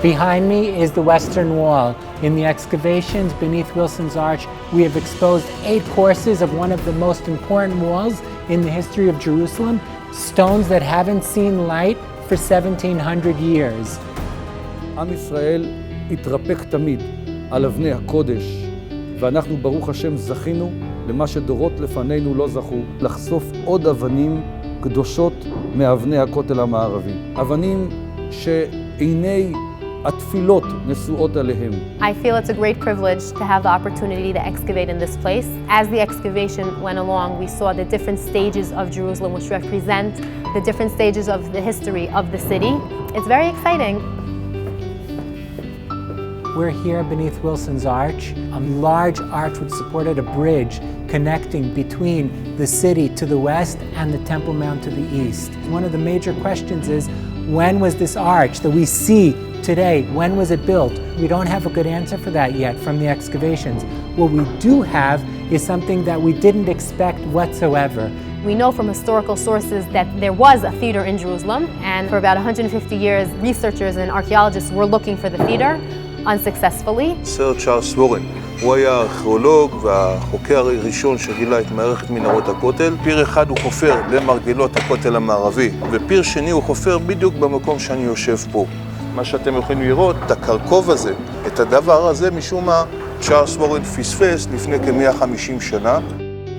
Behind me is the Western Wall. In the excavations beneath Wilson's Arch, we have exposed 8 courses of one of the most important walls in the history of Jerusalem, stones that haven't seen light for 1700 years. עם ישראל התרפק תמיד על אבני הקודש, ואנחנו ברוך השם זכינו למה שדורות לפנינו לא זכו, לחשוף עוד אבנים קדושות מאבני הכותל המערבי. אבנים שעיני התפילות נשואות עליהם. I feel it's a great privilege to have the opportunity to excavate in this place. As the excavation went along, we saw the different stages of Jerusalem, which represent the different stages of the history of the city. It's very exciting. We're here beneath Wilson's Arch, a large arch which supported a bridge connecting between the city to the west and the Temple Mount to the east. One of the major questions is, when was this arch that we see today, when was it built? We don't have a good answer for that yet from the excavations. What we do have is something that we didn't expect whatsoever. We know from historical sources that there was a theater in Jerusalem, and for about 150 years, researchers and archaeologists were looking for the theater unsuccessfully. סר צ'ארלס וורן, הוא היה הארכיאולוג והחוקר הראשון שגילה את מערכת מנהרות הכותל. פיר אחד הוא חופר למרגלות הכותל המערבי, ופיר שני הוא חופר בדיוק במקום שאני יושב פה. מה שאתם יכולים לראות, את הקרקוב הזה, את הדבר הזה, משום מה, צ'ארלס וורן פספס לפני כ-150 שנה.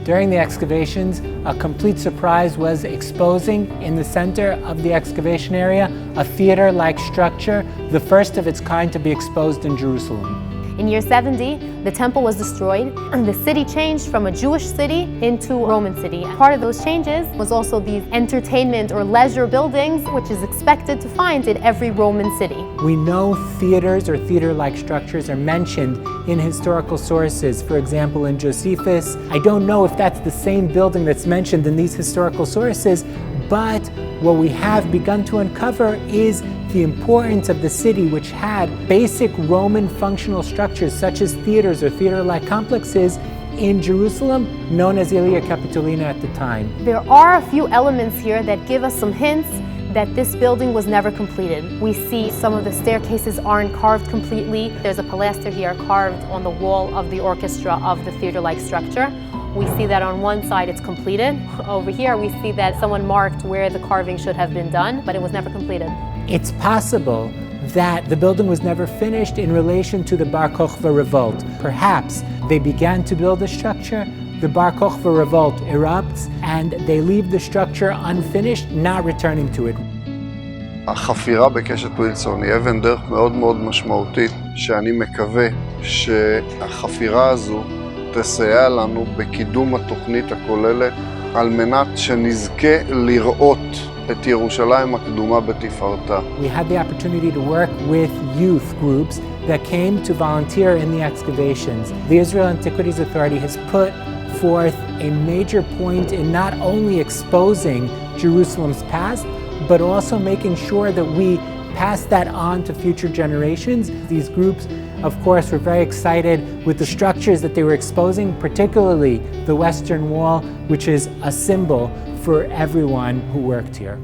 During the excavations, a complete surprise was exposing in the center of the excavation area a theater-like structure, the first of its kind to be exposed in Jerusalem. In year 70, the temple was destroyed, and the city changed from a Jewish city into a Roman city. Part of those changes was also these entertainment or leisure buildings, which is expected to find in every Roman city. We know theaters or theater-like structures are mentioned in historical sources. For example, in Josephus. I don't know if that's the same building that's mentioned in these historical sources, but what we have begun to uncover is the importance of the city, which had basic Roman functional structures such as theaters or theater-like complexes in Jerusalem, known as Ilia Capitolina at the time. There are a few elements here that give us some hints that this building was never completed. We see some of the staircases aren't carved completely. There's a pilaster here carved on the wall of the orchestra of the theater-like structure. We see that on one side it's completed. Over here we see that someone marked where the carving should have been done, but it was never completed. It's possible that the building was never finished in relation to the Bar Kokhba revolt. Perhaps they began to build the structure, the Bar Kokhba revolt erupts, and they leave the structure unfinished, not returning to it. החפירה בקשת ווילסון היא אבן דרך מאוד מאוד משמעותית, שאני מקווה שהחפירה הזו תסייע לנו בקידום התוכנית הכוללת, על מנת שנזכה לראות את ירושלים הקדומה בתפארתה. We had the opportunity to work with youth groups that came to volunteer in the excavations. The Israel Antiquities Authority has put forth a major point in not only exposing Jerusalem's past, but also making sure that we pass that on to future generations. These groups, of course, were very excited with the structures that they were exposing, particularly the Western Wall, which is a symbol for everyone who worked here.